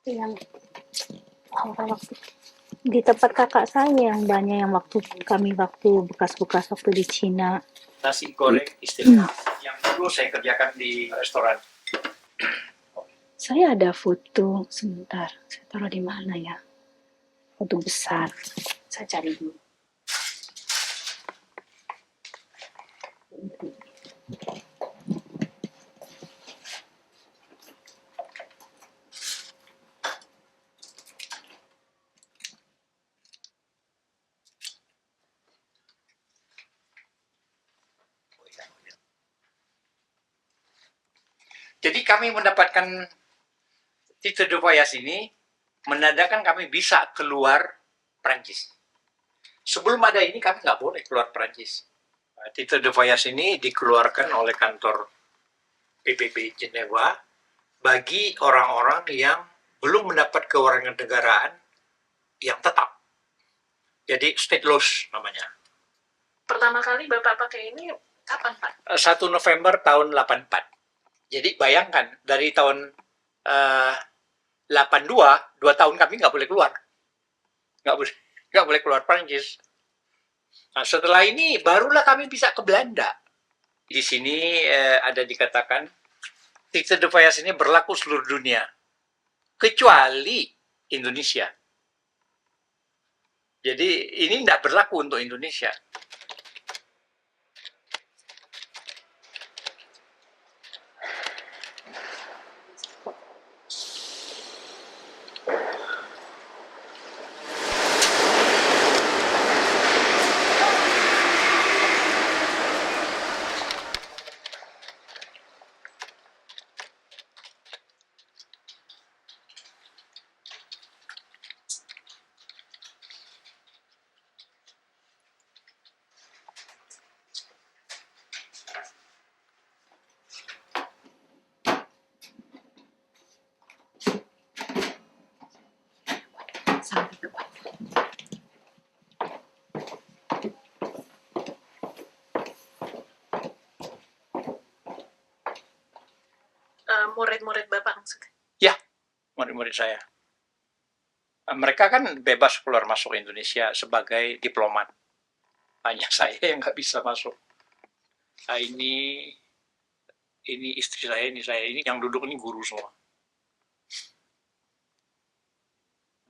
yang waktu di tempat kakak saya yang banyak yang waktu bekas-bekas waktu di Cina. Nasi goreng istimewa yang dulu saya kerjakan di restoran. Saya ada foto, sebentar, saya taruh di mana ya? Foto besar, saya cari dulu. Jadi kami mendapatkan Tito de Voyage ini menandakan kami bisa keluar Prancis. Sebelum ada ini kami nggak boleh keluar Prancis. Tito de Voyage ini dikeluarkan oleh kantor PBB Jenewa bagi orang-orang yang belum mendapat kewarganegaraan yang tetap. Jadi stateless namanya. Pertama kali Bapak pakai ini kapan, Pak? 1 November tahun 84. Jadi bayangkan dari tahun 82, 2 tahun kami nggak boleh keluar. Nggak boleh keluar Prancis. Nah, setelah ini barulah kami bisa ke Belanda. Di sini ada dikatakan Tito de Voyage ini berlaku seluruh dunia, kecuali Indonesia. Jadi ini tidak berlaku untuk Indonesia. Sampai ke Murid-murid Bapak maksudnya? Ya, murid-murid saya. Mereka kan bebas keluar masuk Indonesia sebagai diplomat. Hanya saya yang nggak bisa masuk. Nah, ini istri saya, ini yang duduk ini guru semua.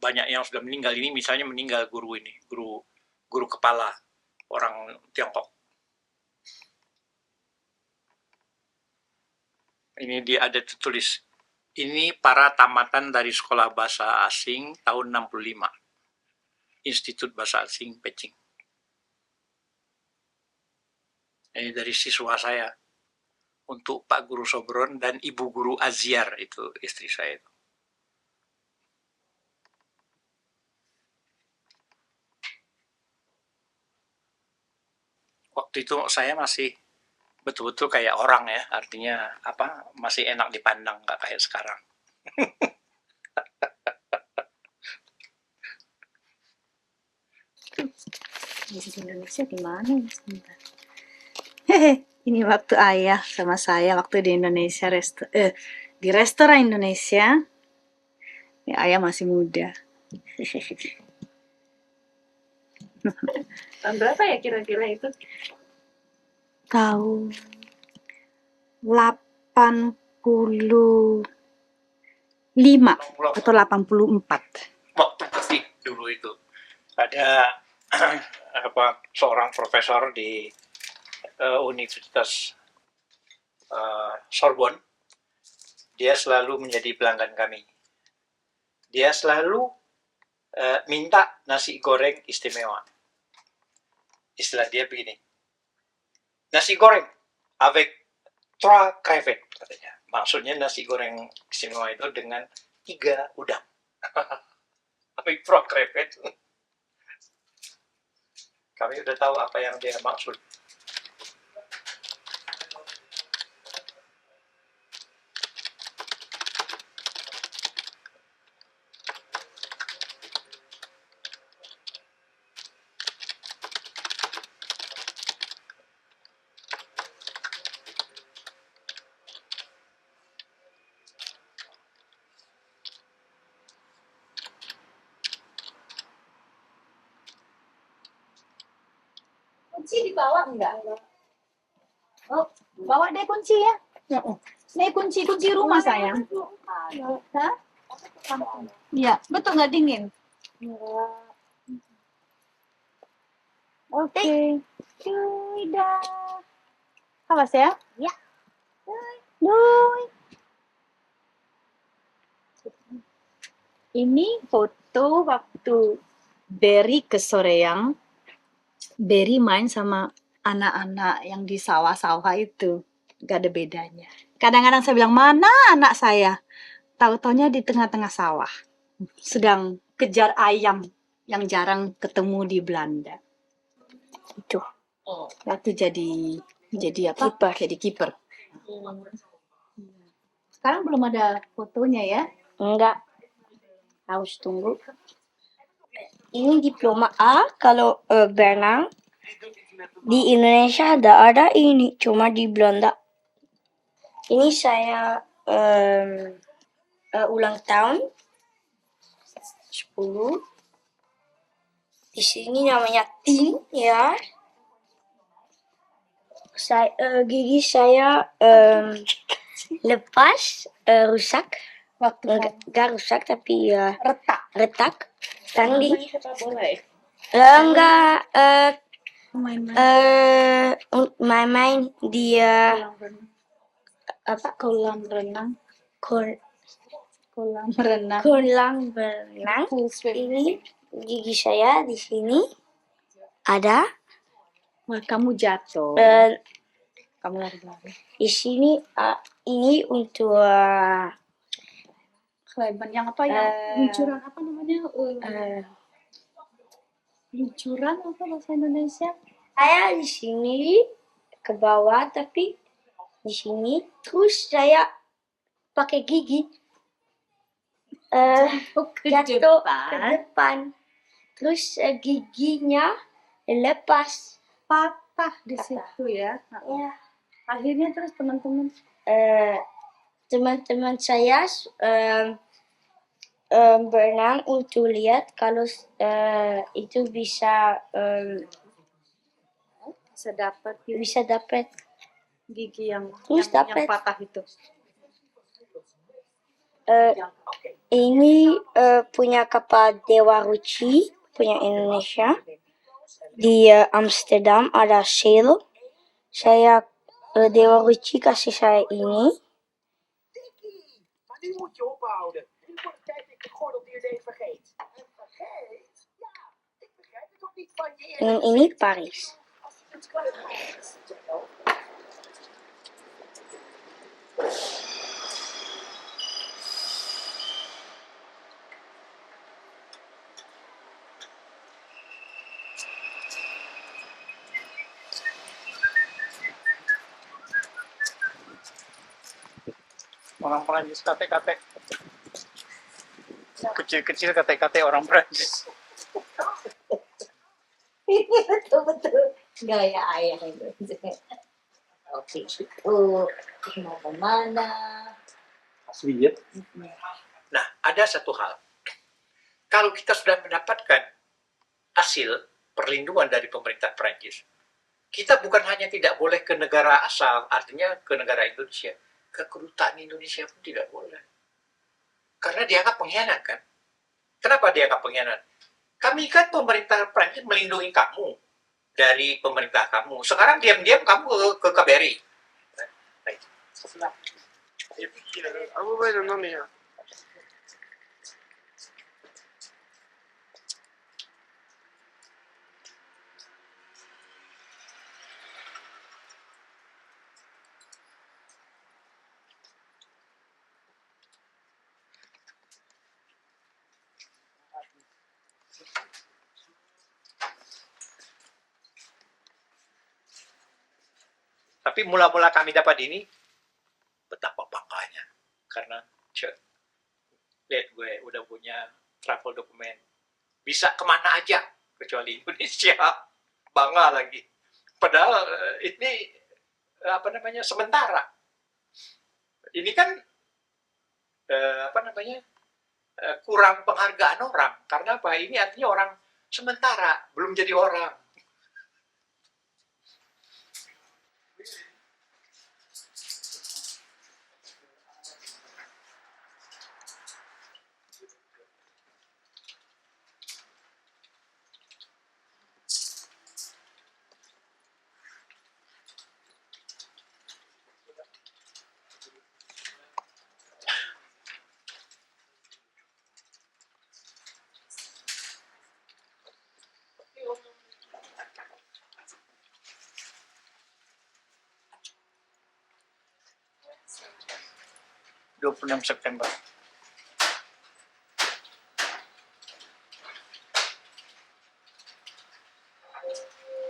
Banyak yang sudah meninggal ini, misalnya meninggal guru ini, guru kepala orang Tiongkok. Ini dia ada tertulis, ini para tamatan dari sekolah bahasa asing tahun 65. Institut Bahasa Asing Beijing. Ini dari siswa saya. Untuk Pak Guru Sobron dan Ibu Guru Aziar, itu istri saya. Waktu itu saya masih betul-betul kayak orang ya, artinya apa, masih enak dipandang, nggak kayak sekarang. di Indonesia di mana ya, sebentar. Hehe, ini waktu ayah sama saya waktu di Indonesia di restoran Indonesia. Ya, ayah masih muda. Tahun berapa ya kira-kira itu? Tahun 85 atau 84. Waktu pasti dulu itu ada seorang profesor di Universitas Sorbonne. Dia selalu menjadi pelanggan kami. Dia selalu minta nasi goreng istimewa. Istilah dia begini, nasi goreng avec 3 crevettes, katanya. Maksudnya nasi goreng istimewa itu dengan 3 udang. Avec 3 crevettes. Kami udah tahu apa yang dia maksud. Kunci dibawa enggak? Oh, bawa deh kunci ya. Nih kunci rumah sayang. Hah? Iya, betul nggak dingin? Oke. Tidak. Awas ya. Ya. Doi. Ini foto waktu Berry ke Soreang. Berry main sama anak-anak yang di sawah-sawah itu. Gak ada bedanya. Kadang-kadang saya bilang, mana anak saya? Tahu-taunya di tengah-tengah sawah. Sedang kejar ayam yang jarang ketemu di Belanda. Itu. Waktu jadi apa? Kiper. Jadi kiper. Sekarang belum ada fotonya ya? Enggak, harus tunggu. Ini diploma A kalau berenang. Di Indonesia ada ini, cuma di Belanda. Ini saya ulang tahun 10. Di sini namanya Tim ya. Gigi saya lepas rusak. Enggak rusak tapi retak. Tadi enggak main di apa Kolam renang. kolam Kolam renang. berenang. Full swim. Ini gigi saya di sini ada. Wah, kamu jatuh. Kamu lari-lari. Di sini ini untuk Keleban yang apa ya? Luncuran apa namanya? Luncuran apa bahasa Indonesia? saya di sini ke bawah tapi di sini terus saya pakai gigi jatuh ke depan terus giginya lepas Patah di situ ya. ya. Akhirnya terus teman-teman Teman-teman saya berenang untuk lihat kalau itu bisa bisa dapat gigi yang dapat. patah itu. Ini punya kapal Dewa Ruci punya Indonesia di Amsterdam ada sale. Saya Dewa Ruci kasih saya ini. Maar die moet je ophouden. Nu wordt het tijd dat ik het gordeldier deze vergeet. En vergeet? Ja, ik begrijp het ook niet van je. En ini Paris. Als je het kwijtraakt. Orang Perancis kate-kate. Kecil-kecil kate-kate orang Perancis. Betul-betul gaya ayah itu. Oke, itu mau kemana? Asli ya. Nah, ada satu hal. Kalau kita sudah mendapatkan hasil perlindungan dari pemerintah Perancis, kita bukan hanya tidak boleh ke negara asal, artinya ke negara Indonesia, ke kedutaan Indonesia pun tidak boleh. Karena dianggap pengkhianat kan? Kenapa dianggap pengkhianat? Kami kan pemerintah Perancis melindungi kamu dari pemerintah kamu. Sekarang diam-diam kamu ke KBRI. Baik. Apa benar namanya? Tapi mula-mula kami dapat ini, betapa bangganya. Karena, lihat gue udah punya travel dokumen. Bisa kemana aja, kecuali Indonesia. Bangga lagi. Padahal ini, sementara. Ini kan, kurang penghargaan orang. Karena apa? Ini artinya orang sementara, belum jadi orang. 26 September.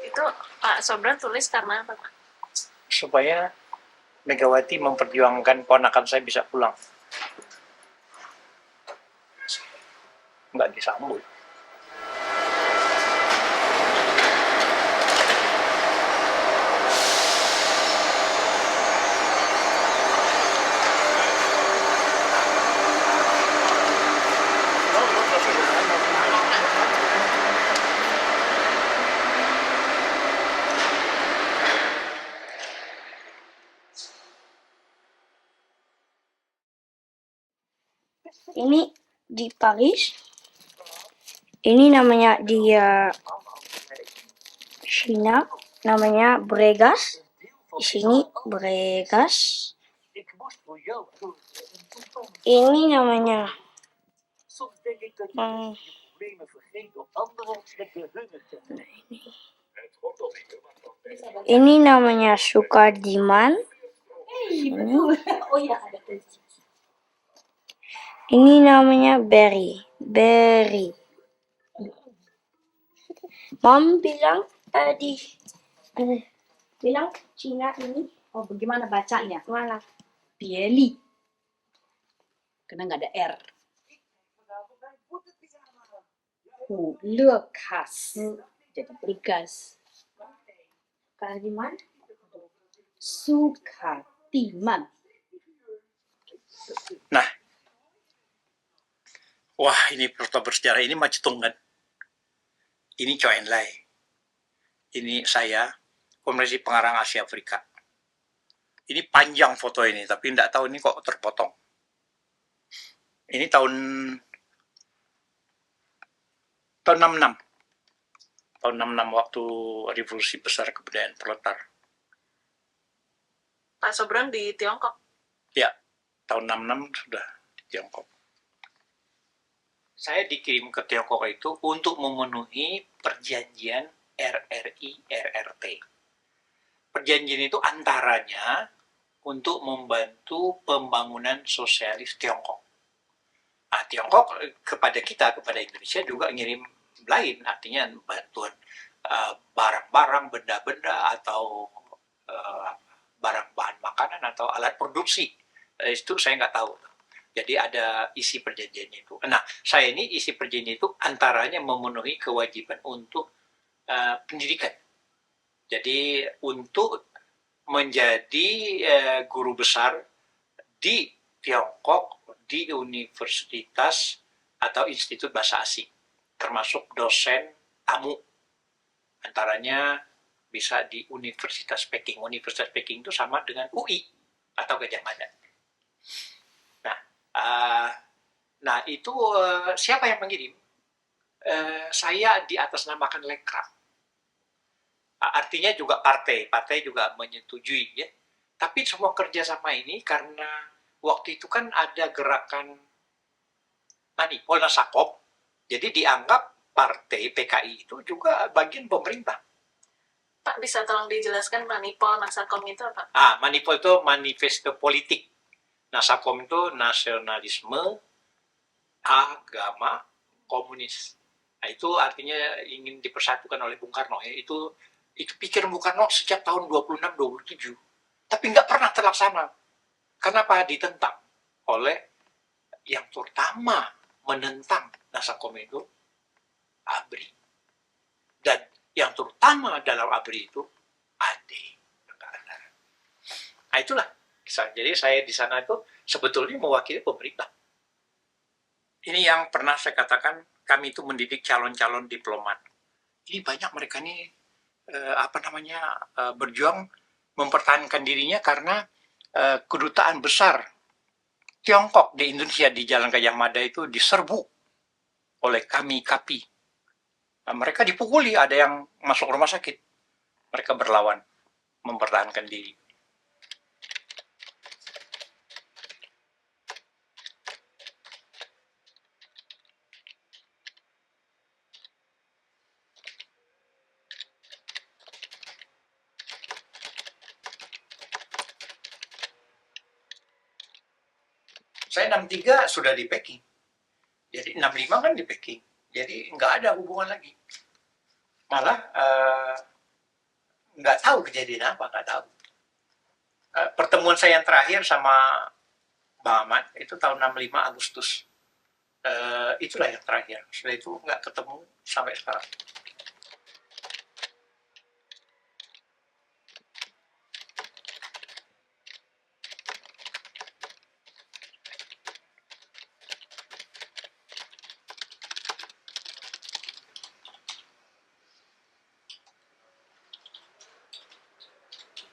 Itu Pak Sobran tulis karena apa, Pak? Supaya Megawati memperjuangkan ponakan saya bisa pulang. Nggak disambut. Ini di Paris. Ini namanya di China, namanya Bregas. Di sini Bregas. Ik moest voor jou Ini namanya Soms denk ik dat je Hmm. je problemen vergeet om anderen met de hunne te helpen. ini namanya Sukardiman. Ini. Oh iya, ada tulis. Ini namanya Berry. Mom bilang bilang Cina ini Oh, bagaimana bacanya? mana? Pieli. Karena nggak ada R. Lukas. Jadi bergas. Sukardiman. Sukatiman. Nah, wah ini foto bersejarah, ini Macetung kan? Ini Chou En-lai. Ini saya, Komisi Pengarang Asia Afrika. Ini panjang foto ini, tapi tidak tahu ini kok terpotong. Ini tahun 66. Tahun 66 waktu revolusi besar kebudayaan proletar. Pak Sobran di Tiongkok. Ya, tahun 66 sudah di Tiongkok. Saya dikirim ke Tiongkok itu untuk memenuhi perjanjian RRI-RRT. Perjanjian itu antaranya untuk membantu pembangunan sosialis Tiongkok. Nah, Tiongkok kepada kita, kepada Indonesia juga ngirim lain, artinya bantuan barang-barang, benda-benda, atau barang bahan makanan atau alat produksi. Itu saya nggak tahu. Jadi ada isi perjanjiannya itu. Nah, saya ini isi perjanjian itu antaranya memenuhi kewajiban untuk pendidikan. Jadi untuk menjadi guru besar di Tiongkok di universitas atau institut bahasa asing, termasuk dosen tamu. Antaranya bisa di Universitas Peking. Universitas Peking itu sama dengan UI atau Gajah Mada. Nah itu siapa yang mengirim? Saya diatasnamakan Lekra. Artinya juga partai juga menyetujui ya. Tapi semua kerjasama ini karena waktu itu kan ada gerakan Manipol Nasakop, jadi dianggap partai PKI itu juga bagian pemerintah. Pak, bisa tolong dijelaskan Manipol, Nasakom itu apa? Manipol itu manifesto politik. Nasakom itu nasionalisme, agama, komunis. Nah, itu artinya ingin dipersatukan oleh Bung Karno ya. Itu pikiran Bung Karno sejak tahun 26-27. Tapi nggak pernah terlaksana. Kenapa? Ditentang oleh yang terutama menentang Nasakom itu ABRI. Dan yang terutama dalam ABRI itu AD. Nah itulah. Jadi saya di sana itu sebetulnya mewakili pemerintah. Ini yang pernah saya katakan, kami itu mendidik calon-calon diplomat. Ini banyak mereka ini berjuang mempertahankan dirinya karena kedutaan besar Tiongkok di Indonesia di Jalan Gajah Mada itu diserbu oleh kami KAPI. Nah, mereka dipukuli, ada yang masuk rumah sakit. Mereka berlawan, mempertahankan diri. Saya 63 sudah di packing. Jadi 65 kan di packing. Jadi nggak ada hubungan lagi. Malah nggak tahu kejadian apa, nggak tahu. Pertemuan saya yang terakhir sama Bang Ahmad itu tahun 65 Agustus. Itulah yang terakhir. Setelah itu nggak ketemu sampai sekarang.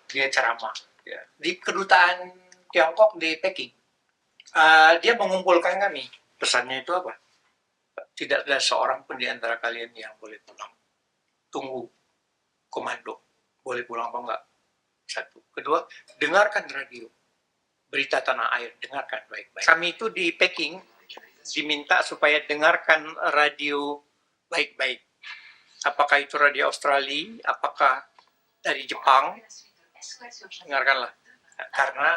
Dia ceramah ya. Di kedutaan Tiongkok di Peking. Dia mengumpulkan kami. Pesannya itu apa? Tidak ada seorang pun di antara kalian yang boleh pulang. Tunggu komando. Boleh pulang apa enggak? Satu. Kedua, dengarkan radio. Berita tanah air, dengarkan baik-baik. Kami itu di Peking diminta supaya dengarkan radio baik-baik. Apakah itu radio Australia, apakah dari Jepang, dengarkanlah. Karena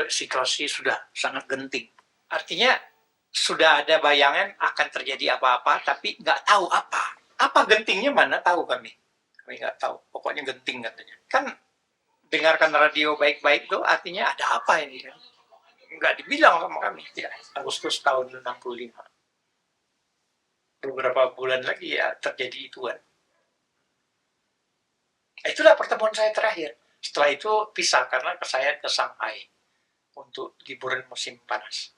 situasi sudah sangat genting. Artinya sudah ada bayangan akan terjadi apa-apa, tapi nggak tahu apa. Apa gentingnya mana tahu kami. Kami nggak tahu. Pokoknya genting katanya. Kan dengarkan radio baik-baik itu artinya ada apa ini kan? Nggak dibilang sama kami. Ya, Agustus tahun 65. Beberapa bulan lagi ya terjadi itu kan. Itulah pertemuan saya terakhir. Setelah itu pisah karena saya ke Shanghai untuk liburan musim panas.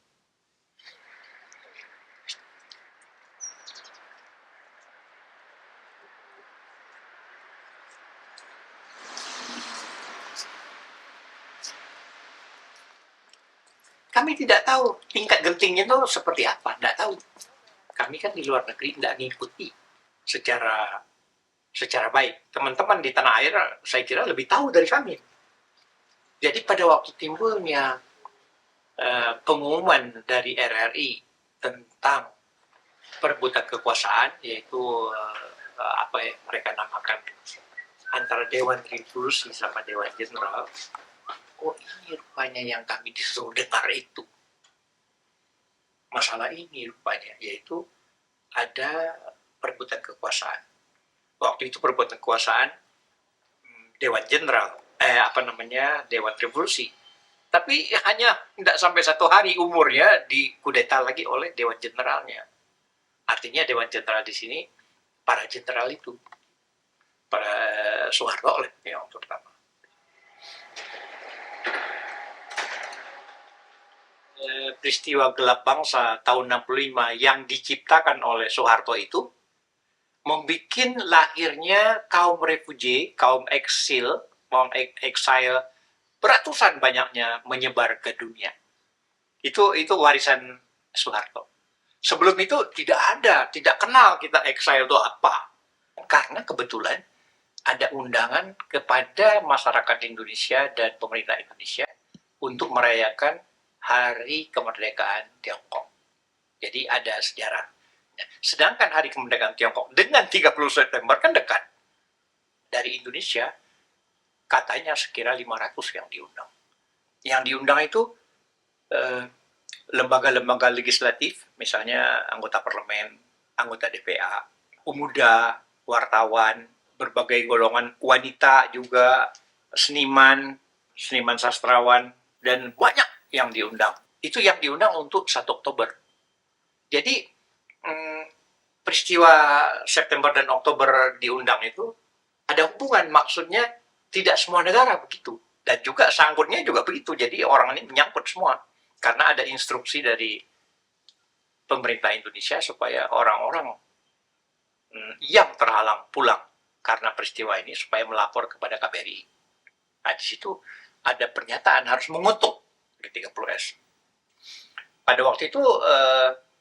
Kami tidak tahu tingkat gentingnya itu seperti apa, tidak tahu. Kami kan di luar negeri tidak mengikuti secara baik. Teman-teman di tanah air saya kira lebih tahu dari kami. Jadi pada waktu timbulnya pengumuman dari RRI tentang perebutan kekuasaan, yaitu apa yang mereka namakan antara Dewan Revolusi sama Dewan Jenderal, oh ini rupanya yang kami disuruh dengar itu. Masalah ini rupanya, yaitu ada perebutan kekuasaan. Waktu itu perebutan kekuasaan Dewan Jenderal, Dewan Revolusi. Tapi hanya tidak sampai 1 hari umurnya dikudeta lagi oleh Dewan Jenderalnya. Artinya Dewan Jenderal di sini, para jenderal itu, para Soeharto oleh yang terutama. Peristiwa gelap bangsa tahun 65 yang diciptakan oleh Soeharto itu membuat lahirnya kaum refugee, kaum eksil, kaum exile beratusan banyaknya menyebar ke dunia. Itu warisan Soeharto. Sebelum itu tidak kenal kita exile itu apa. Karena kebetulan ada undangan kepada masyarakat Indonesia dan pemerintah Indonesia untuk merayakan Hari Kemerdekaan Tiongkok. Jadi ada sejarah. Sedangkan Hari Kemerdekaan Tiongkok dengan 30 September kan dekat. Dari Indonesia, katanya sekira 500 yang diundang. Yang diundang itu lembaga-lembaga legislatif, misalnya anggota parlemen, anggota DPA, pemuda, wartawan, berbagai golongan wanita juga, seniman sastrawan, dan banyak yang diundang. Itu yang diundang untuk 1 Oktober. Jadi peristiwa September dan Oktober diundang itu ada hubungan, maksudnya tidak semua negara begitu. Dan juga sangkutnya juga begitu. Jadi orang ini menyangkut semua. Karena ada instruksi dari pemerintah Indonesia supaya orang-orang yang terhalang pulang karena peristiwa ini supaya melapor kepada KBRI. Nah, di situ ada pernyataan harus mengutuk G30S. Pada waktu itu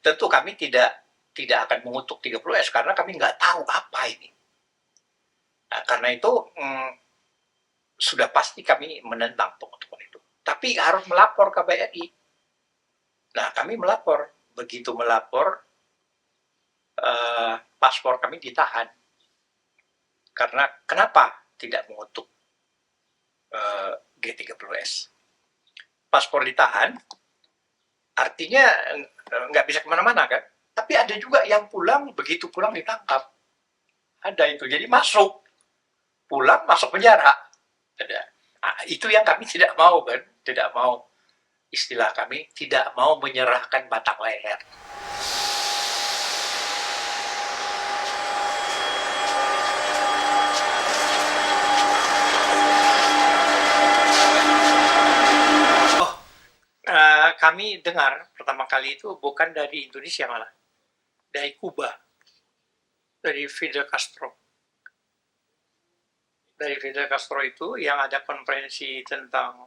tentu kami tidak akan mengutuk 30S karena kami nggak tahu apa ini. Nah, karena itu sudah pasti kami menentang pengutukan itu. Tapi harus melapor ke KBRI. Nah, kami melapor. Begitu melapor, paspor kami ditahan. Karena kenapa tidak mengutuk G30S? Paspor ditahan Artinya nggak bisa kemana-mana kan. Tapi ada juga yang pulang, begitu pulang ditangkap. Ada itu, jadi pulang masuk penjara. Ada. Itu yang kami tidak mau kan, tidak mau, istilah kami tidak mau menyerahkan batang leher. Kami dengar pertama kali itu bukan dari Indonesia malah, dari Kuba, dari Fidel Castro. Dari Fidel Castro itu yang ada konferensi tentang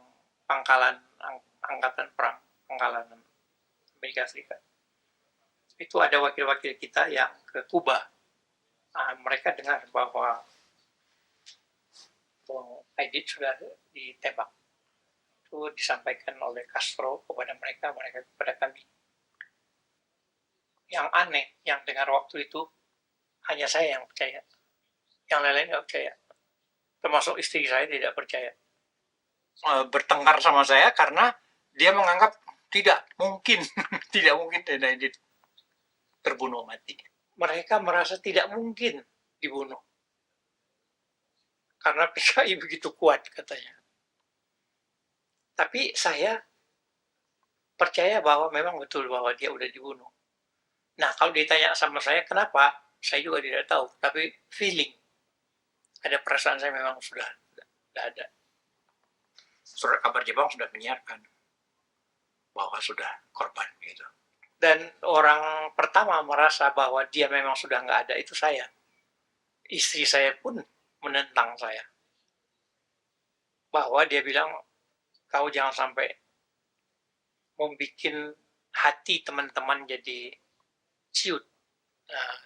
angkatan perang, pangkalan Amerika Serikat. Itu ada wakil-wakil kita yang ke Kuba. Mereka dengar bahwa Bung Aidit sudah ditembak. Itu disampaikan oleh Castro kepada mereka kepada kami. Yang aneh, yang dengar waktu itu hanya saya yang percaya, yang lain-lain nggak percaya, termasuk istri saya tidak percaya. Bertengkar sama saya karena dia menganggap tidak mungkin tidak mungkin Aidit terbunuh mati. Mereka merasa tidak mungkin dibunuh karena PKI begitu kuat katanya. Tapi saya percaya bahwa memang betul bahwa dia udah dibunuh. Nah, kalau ditanya sama saya kenapa, saya juga tidak tahu. Tapi feeling, ada perasaan saya memang sudah ada. Surat kabar Jepang sudah menyiarkan bahwa sudah korban gitu. Dan orang pertama merasa bahwa dia memang sudah nggak ada itu saya. Istri saya pun menentang saya. Bahwa dia bilang, kau jangan sampai membuat hati teman-teman jadi ciut. Nah,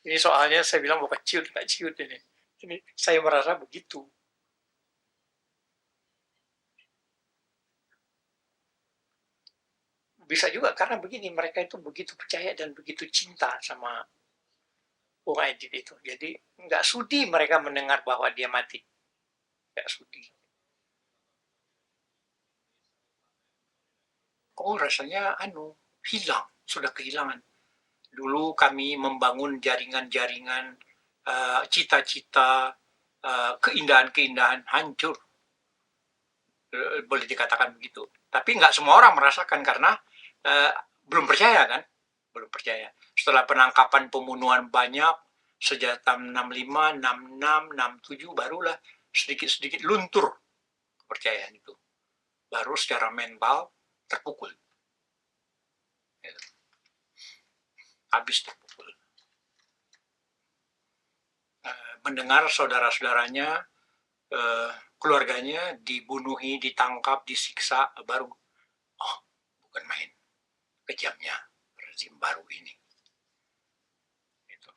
ini soalnya saya bilang bukan ciut, nggak ciut ini. Ini saya merasa begitu. Bisa juga karena begini, mereka itu begitu percaya dan begitu cinta sama Bung Aidit itu. Jadi nggak sudi mereka mendengar bahwa dia mati. Nggak sudi. Kok rasanya hilang, sudah kehilangan. Dulu kami membangun jaringan-jaringan, cita-cita, keindahan-keindahan hancur. Boleh dikatakan begitu. Tapi nggak semua orang merasakan karena belum percaya kan? Belum percaya. Setelah penangkapan pembunuhan banyak, sejak tahun 65, 66, 67, barulah sedikit-sedikit luntur kepercayaan itu. Baru secara mental terpukul. Habis terpukul. Mendengar saudara-saudaranya, keluarganya dibunuhi, ditangkap, disiksa, baru, bukan main. Kejamnya rezim baru ini. Gitu.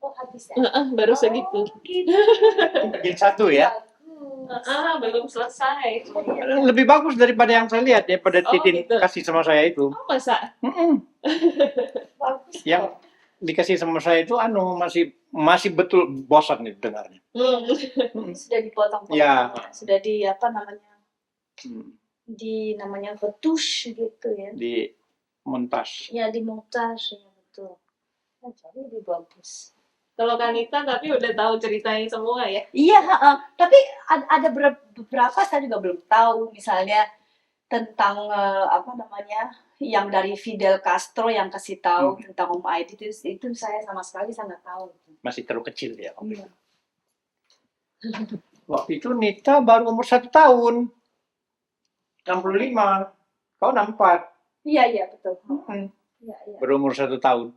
Oh, habis ya? Baru segitu. Bikin satu ya. Belum selesai. Lebih bagus daripada yang saya lihat ya, pada Titin gitu. kasih sama saya itu. Oh, masa? Bagus. Yang dikasih sama saya itu masih betul bosan nih dengarnya. Sudah dipotong-potong. Ya. Sudah di apa namanya? Di namanya retush gitu ya. Di montas. Ya, di montage ya, betul. Nah, jadi lebih bagus. Kalau Kanita tapi udah tahu ceritanya semua ya? Iya, tapi ada beberapa saya juga belum tahu, misalnya tentang apa namanya, yang dari Fidel Castro yang kasih tahu tentang Om Aidit itu saya sama sekali sangat tahu. Masih terlalu kecil ya. Iya. Waktu itu Nita baru umur 1 tahun. 65. Kau 64. Iya, betul. Iya. Baru umur 1 tahun.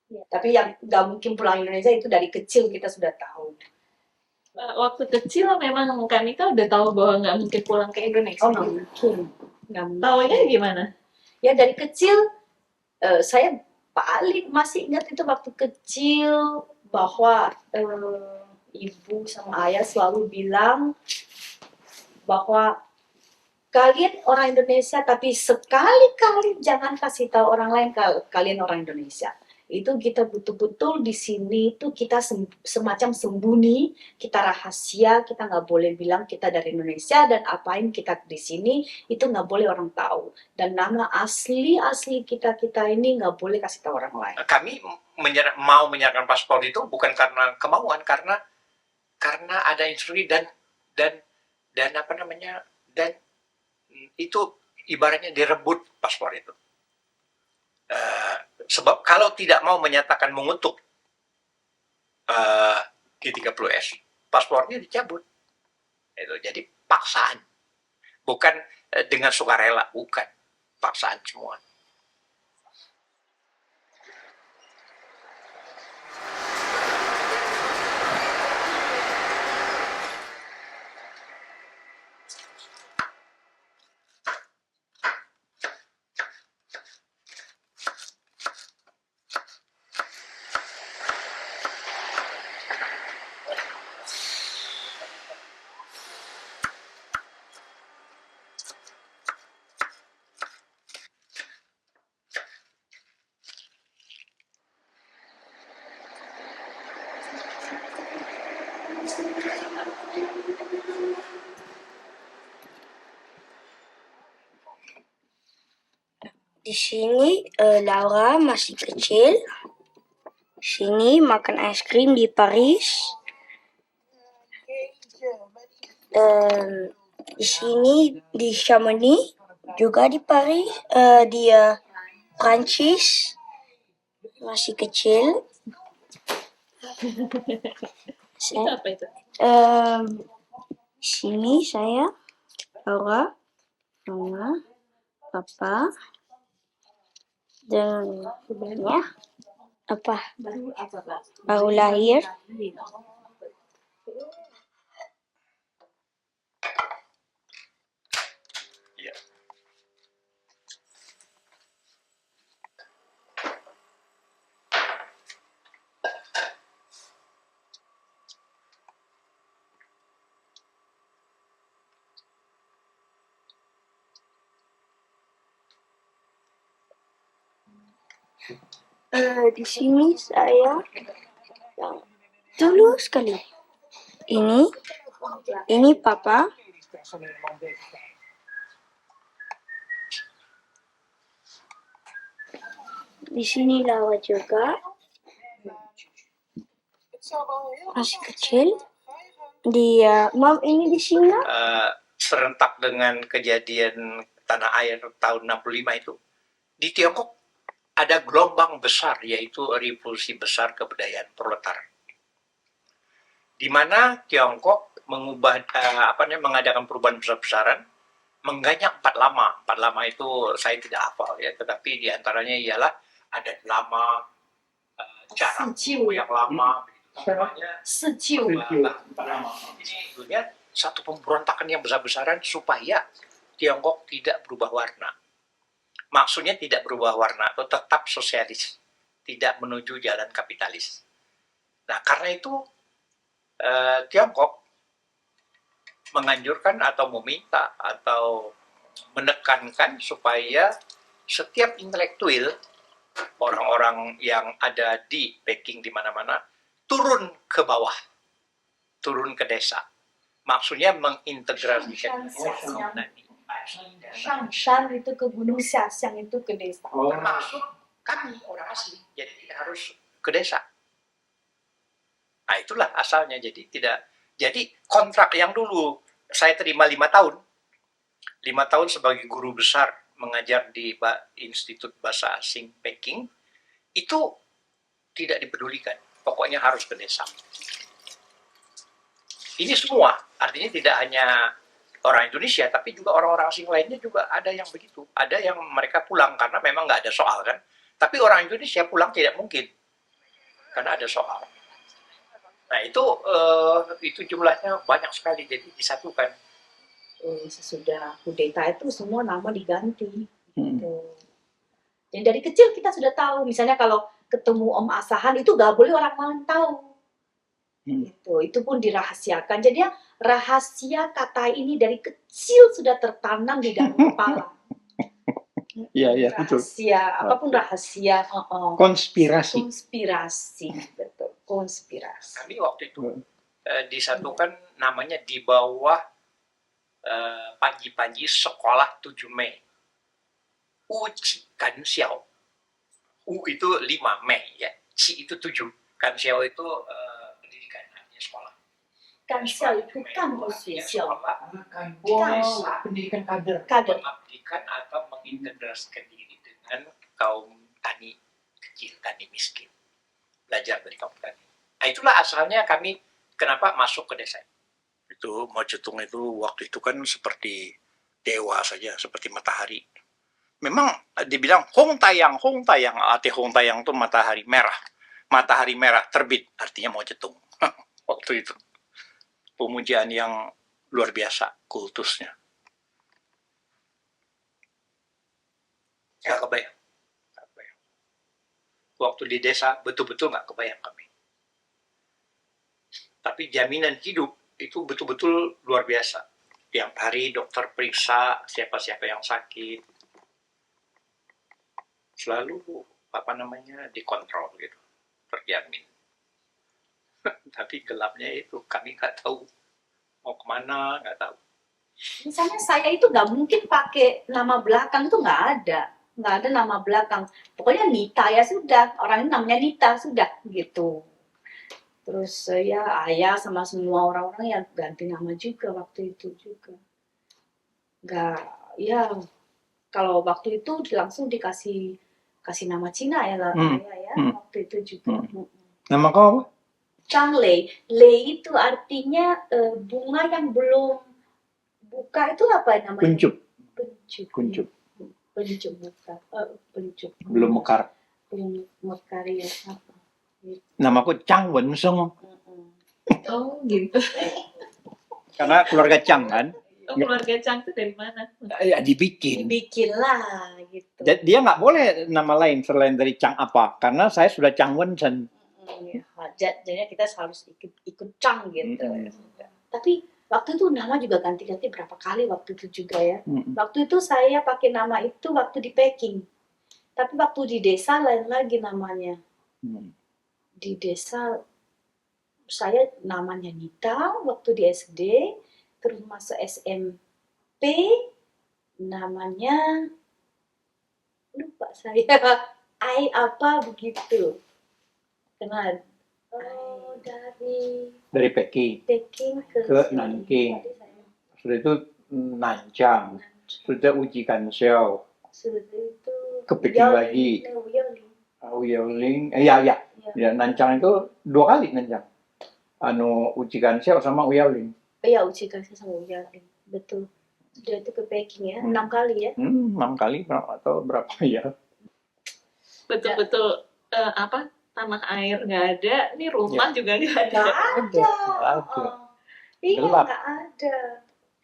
Ya, tapi yang nggak mungkin pulang Indonesia itu dari kecil kita sudah tahu. Waktu kecil memang Kanita udah tahu bahwa nggak mungkin pulang ke Indonesia. Oh, nggak mungkin. Taunya gimana? Ya dari kecil saya paling masih ingat itu waktu kecil bahwa ibu sama ayah selalu bilang bahwa kalian orang Indonesia, tapi sekali-kali jangan kasih tahu orang lain kalau kalian orang Indonesia. Itu kita betul-betul di sini tuh kita semacam sembunyi, kita rahasia, kita nggak boleh bilang kita dari Indonesia dan apain kita di sini, itu nggak boleh orang tahu. Dan nama asli kita ini nggak boleh kasih tahu orang lain. Kami mau menyerahkan paspor itu bukan karena kemauan, karena ada instruksi dan apa namanya, dan itu ibaratnya direbut paspor itu. Sebab kalau tidak mau menyatakan mengutuk G30S, paspornya dicabut. Itu jadi paksaan, bukan dengan sukarela, bukan paksaan semua. Di sini Laura masih kecil. Sini makan es krim di Paris. Di sini di Chamonix, juga di Paris, di Prancis masih kecil. Itu apa itu? Sini saya, Laura, Mama, Papa, dan ya apa? Baru lahir. Ya. Di sini saya yang dulu sekali. Ini Papa. Di sini Laura juga masih kecil. Mam ini di sini. Serentak dengan kejadian tanah air tahun 65 itu, di Tiongkok ada gelombang besar, yaitu revolusi besar kebudayaan proletar, di mana Tiongkok mengadakan perubahan besar-besaran, mengganyak empat lama itu saya tidak hafal ya, tetapi diantaranya ialah adat lama, cara yang lama, namanya empat lama. Ini sebetulnya satu pemberontakan yang besar-besaran supaya Tiongkok tidak berubah warna. Maksudnya tidak berubah warna atau tetap sosialis, tidak menuju jalan kapitalis. Nah, karena itu Tiongkok menganjurkan atau meminta atau menekankan supaya setiap intelektual, orang-orang yang ada di Peking di mana-mana, turun ke bawah, turun ke desa. Maksudnya mengintegrasikan Shangshan itu ke gunung, Xiaxiang itu ke desa. Termasuk kami orang asli, jadi tidak harus ke desa. Nah, itulah asalnya. Jadi kontrak yang dulu saya terima 5 tahun, 5 tahun sebagai guru besar mengajar di Institut Bahasa Asing Peking, itu tidak dipedulikan. Pokoknya harus ke desa. Ini semua, artinya tidak hanya orang Indonesia, tapi juga orang-orang asing lainnya juga ada yang begitu. Ada yang mereka pulang karena memang nggak ada soal kan. Tapi orang Indonesia pulang tidak mungkin, karena ada soal. Nah itu jumlahnya banyak sekali, jadi disatukan. Sesudah kudeta itu semua nama diganti. Gitu. Jadi dari kecil kita sudah tahu, misalnya kalau ketemu Om Asahan itu nggak boleh orang lain tahu. Itu pun dirahasiakan. Jadi rahasia kata ini dari kecil sudah tertanam di dalam kepala. Iya, betul. Rahasia, apapun Oke. rahasia, Konspirasi. konspirasi, betul, konspirasi. Kami waktu itu disatukan namanya di bawah Panji Sekolah 7 Mei. Uci Kan Xiao. U itu 5 Mei ya. Ci itu 7. Kan Xiao itu pendidikan, artinya sekolah. Kan xiao itu kan Artinya sekolah. sekolah, pendidikan kader. Kader. Mengabdikan atau mengintegrasikan diri dengan kaum tani kecil, tani miskin. Belajar dari kaum tani. Nah, itulah asalnya kami kenapa masuk ke desa. Itu Mao Zedong itu waktu itu kan seperti dewa saja, seperti matahari. Memang dibilang Hong Tayang, arti Hong Tayang itu matahari merah terbit, artinya Mao Zedong. Waktu itu pemujaan yang luar biasa kultusnya. Nggak kebayang. Waktu di desa betul-betul nggak kebayang kami. Tapi jaminan hidup itu betul-betul luar biasa. Tiap hari dokter periksa siapa-siapa yang sakit. Selalu dikontrol gitu, terjamin. Tapi gelapnya itu kami nggak tahu mau kemana, nggak tahu. Misalnya saya itu nggak mungkin pakai nama belakang, itu nggak ada nama belakang. Pokoknya Nita ya sudah, orang ini namanya Nita sudah gitu. Terus ya ayah sama semua orang-orang yang ganti nama juga waktu itu juga. Nggak, ya kalau waktu itu langsung dikasih nama Cina ya lah ayah ya waktu itu juga. Nama kau apa? Chang Lei. Lei itu artinya bunga yang belum buka itu apa namanya? Kuncup. Pencup buka. Pencup. Belum mekar. Belum mekar ya. Namaku Chang Wensong. Oh gitu. Karena keluarga Chang kan. Oh, keluarga Chang itu dari mana? Ya dibikin. Dibikin lah gitu. Dia nggak boleh nama lain selain dari Chang apa. Karena saya sudah Chang Wensen. Jadinya kita harus ikut Chang gitu. Tapi waktu itu nama juga ganti-ganti berapa kali waktu itu juga ya. Waktu itu saya pakai nama itu waktu di Peking. Tapi waktu di desa lain lagi namanya. Di desa saya namanya Nita waktu di SD, terus masuk SMP namanya lupa saya Ai apa begitu. Kenal. Oh, dari Peking ke Nanking. Sudah itu Nanjang. Sudah Uji Kan Xiao. Sudah itu Ke Peking lagi. Uyaoling. Ya, Nanjang itu 2 kali Nanjang. Uji Kan Xiao sama Uyaoling. Iya, Uji Kan Xiao sama Uyaoling. Betul. Sudah itu ke Peking ya, 6 kali ya. 6 kali atau berapa ya? Betul-betul tanah air nggak ada, nih rumah juga nggak ada. Iya, Gelap. nggak ada.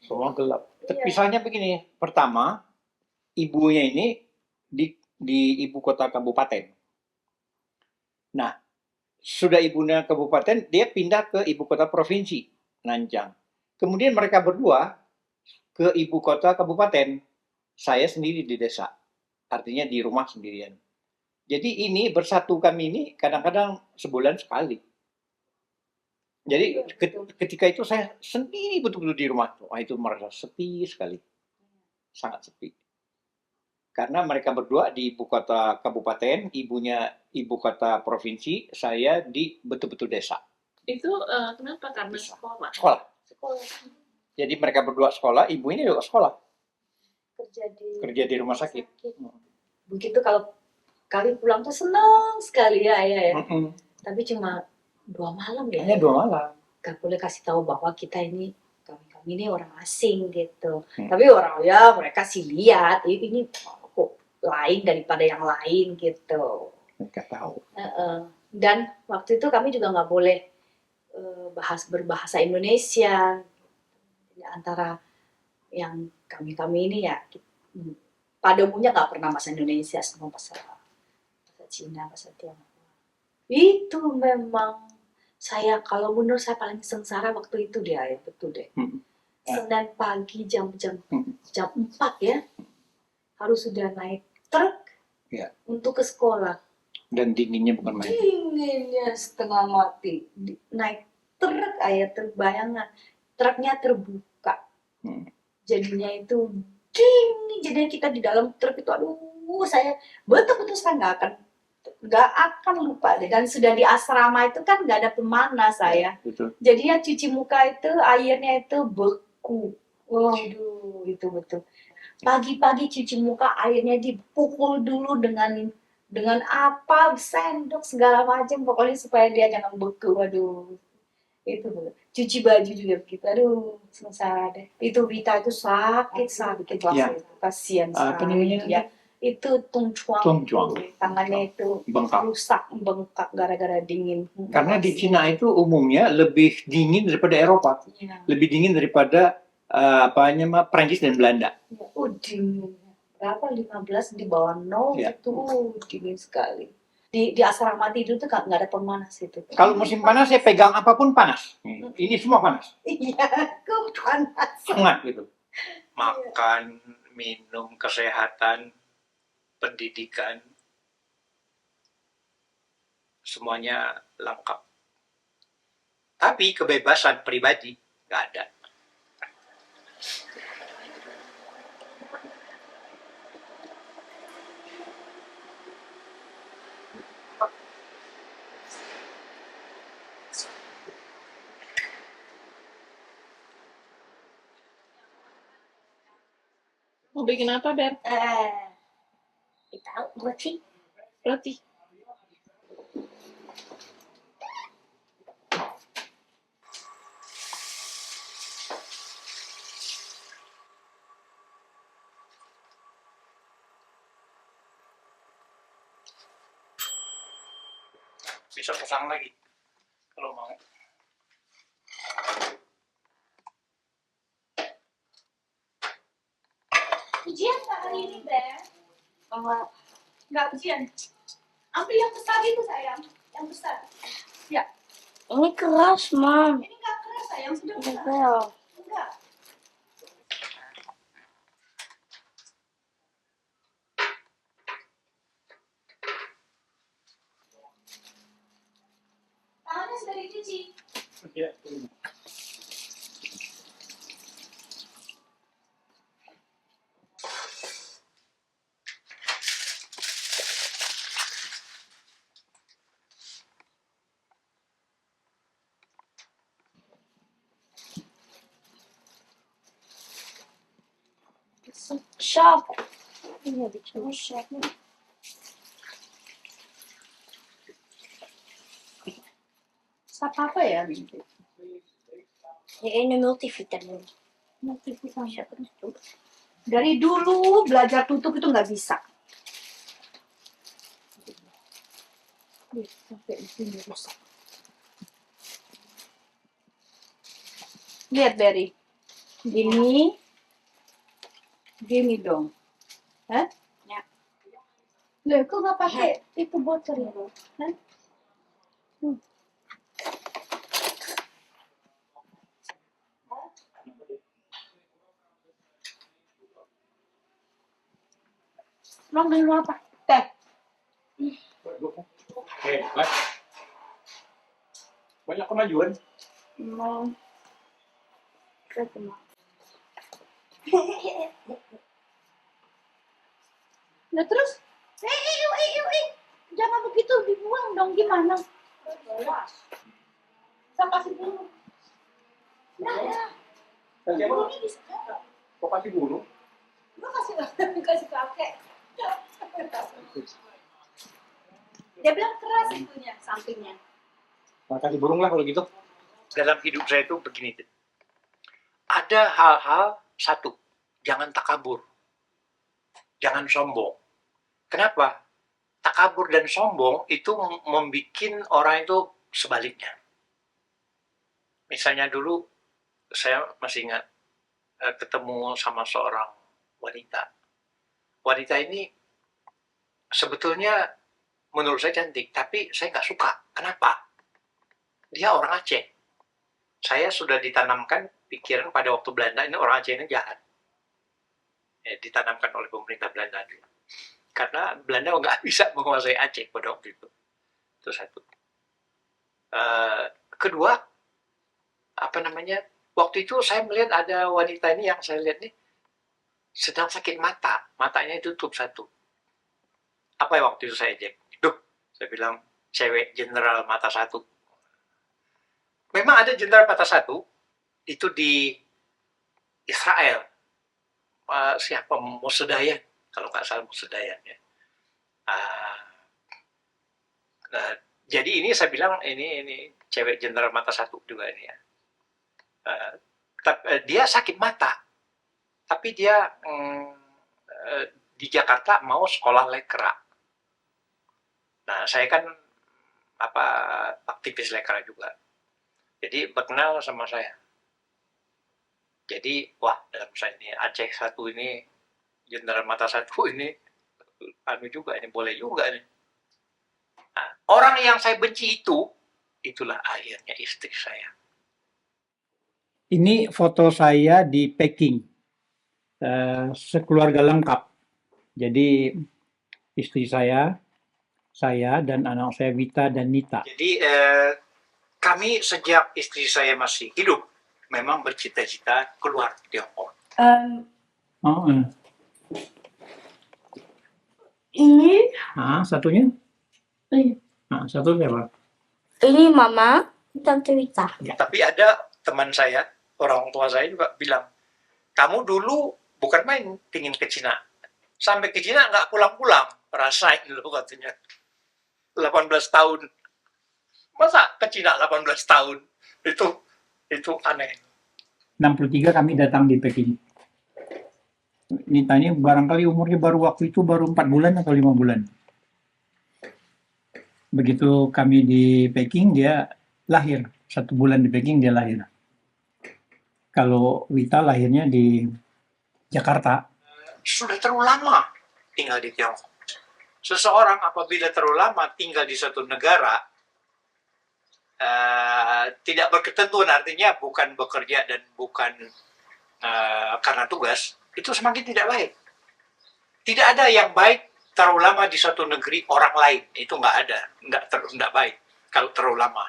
Semua gelap. Iya. Misalnya begini, pertama ibunya ini di ibu kota kabupaten. Nah, sudah ibunya kabupaten, dia pindah ke ibu kota provinsi, Nanjang. Kemudian mereka berdua ke ibu kota kabupaten. Saya sendiri di desa. Artinya di rumah sendirian. Jadi ini bersatu kami ini kadang-kadang sebulan sekali. Jadi ketika itu saya sendiri betul-betul di rumah. Wah, itu merasa sepi sekali. Sangat sepi. Karena mereka berdua di ibu kota kabupaten, ibunya ibu kota provinsi, saya di betul-betul desa. Itu kenapa? Karena sekolah. Sekolah. Jadi mereka berdua sekolah, ibu ini juga sekolah. Kerja di rumah sakit. Begitu kalau kami pulang tuh senang sekali ya ayah ya. Tapi cuma 2 malam ya. Hanya 2 malam. Gak boleh kasih tahu bahwa kita ini kami ini orang asing gitu. Tapi orang ya mereka sih lihat ini kok lain daripada yang lain gitu. Mereka tahu. Dan waktu itu kami juga nggak boleh berbahasa Indonesia. Antara yang kami ini ya pada umumnya nggak pernah bahasa Indonesia, semua bahasa Cina, bahasa Tionghoa. Itu memang Kalau menurut saya paling sengsara waktu itu deh, ya betul deh. Senin pagi jam 4 ya, harus sudah naik truk Ya. untuk ke sekolah. Dan dinginnya bukan main. Dinginnya setengah mati. Naik truk, terbayangkan. Truknya terbuka. Jadinya itu dingin. Jadinya kita di dalam truk itu, aduh, saya betul-betul saya nggak akan lupa deh. Dan sudah di asrama itu kan nggak ada pemanas saya. Betul. Jadinya cuci muka itu airnya itu beku. Waduh, itu betul. Pagi-pagi cuci muka airnya dipukul dulu dengan apa, sendok segala macam, pokoknya supaya dia jangan beku. Waduh, itu betul. Cuci baju juga begitu. Aduh, sengsara deh. Itu Vita itu sakit waktu Ya. itu. Kasihan Apa sekali namanya? dia. Itu tungcuang. Tangannya itu Bengkak. rusak, bengkak gara-gara dingin. Karena di Cina itu umumnya lebih dingin daripada Eropa. Ya. Lebih dingin daripada Prancis dan Belanda. Oh, dingin. Berapa? 15 di bawah 0 Ya. itu. Dingin sekali. Di asrama tidur tuh nggak ada pemanas itu. Kalau musim panas saya pegang apapun panas. Ini semua panas. Iya, kok panas. Hangat gitu. Makan, minum, kesehatan, pendidikan, semuanya lengkap. Tapi kebebasan pribadi nggak ada. Mau bikin apa, Ber? Tahu roti. Roti. Bisa pasang lagi kalau mau. Ujian nggak hari ini, Ber? Nggak ujian. Ambil yang besar itu, sayang. Yang besar. Ya. Ini keras, Mam. Ini nggak keras, sayang. Sudah besar. Tebel. Enggak. Tangannya sudah dicuci. Ya. Sharp. Ini bikin sharp. Apa ya? Ya, ini multivitamin. Dari dulu belajar tutup itu nggak bisa. Sampai di sini rusak. Lihat, Berry. Gini dong. Hah? Ya. Loh, kok nggak pakai itu bocor ya? Hah? Emang minum apa? Teh. Hebat. Banyak kemajuan. Mau ketemu. Nah terus, jangan begitu, dibuang dong, gimana? Saya kasih dulu. Nah, Kasih apa? ini bisa. Kok kasih bulu? Gua kasih kakek. Dia bilang keras itunya, sampingnya. Kasih burung lah kalau gitu. Dalam hidup saya itu begini. Ada hal-hal, satu, jangan takabur. Jangan sombong. Kenapa? Takabur dan sombong itu membuat orang itu sebaliknya. Misalnya dulu, saya masih ingat ketemu sama seorang wanita. Wanita ini sebetulnya menurut saya cantik, tapi saya nggak suka. Kenapa? dia orang Aceh. Saya sudah ditanamkan pikiran pada waktu Belanda, ini orang Aceh ini jahat. Ditanamkan oleh pemerintah Belanda. Karena Belanda nggak bisa menguasai Aceh pada waktu itu. Itu satu. Kedua, waktu itu saya melihat ada wanita ini yang saya lihat nih sedang sakit mata, matanya tutup satu. Apa ya waktu itu saya cek? Duh, saya bilang cewek jenderal mata satu. Memang ada jenderal mata satu itu di Israel. Siapa Mosadayan, kalau nggak salah Mosadayan ya. Jadi ini saya bilang ini cewek jenderal mata satu juga ini ya. Dia sakit mata, tapi dia di Jakarta mau sekolah lekra. Nah, saya kan aktivis lekra juga. Jadi berkenal sama saya. Jadi, wah, dalam saya ini Aceh satu ini, jenderal mata satu ini, juga ini boleh juga nih. Nah, orang yang saya benci itulah akhirnya istri saya. Ini foto saya di Peking, sekeluarga lengkap. Jadi istri saya dan anak saya Vita dan Nita. Jadi kami sejak istri saya masih hidup memang bercita-cita keluar Tiongkok. Ini Satunya? Iya. Satu siapa? ini Mama, Tante Wita. Ya. Tapi ada teman saya, orang tua saya juga bilang, kamu dulu bukan main pingin ke Cina. Sampai ke Cina nggak pulang-pulang. Rasain dulu katanya. 18 tahun. Masa ke Cina 18 tahun? Itu aneh. 63 kami datang di Peking. Nita ini barangkali umurnya waktu itu baru 4 bulan atau 5 bulan. Begitu kami di Peking, dia lahir. 1 bulan di Peking, dia lahir. Kalau Wita lahirnya di Jakarta. Sudah terlalu lama tinggal di Tiongkok. Seseorang apabila terlalu lama tinggal di suatu negara, tidak berketentuan, artinya bukan bekerja dan bukan karena tugas, itu semakin tidak baik. Tidak ada yang baik terlalu lama di suatu negeri orang lain, itu nggak ada, nggak baik kalau terlalu lama.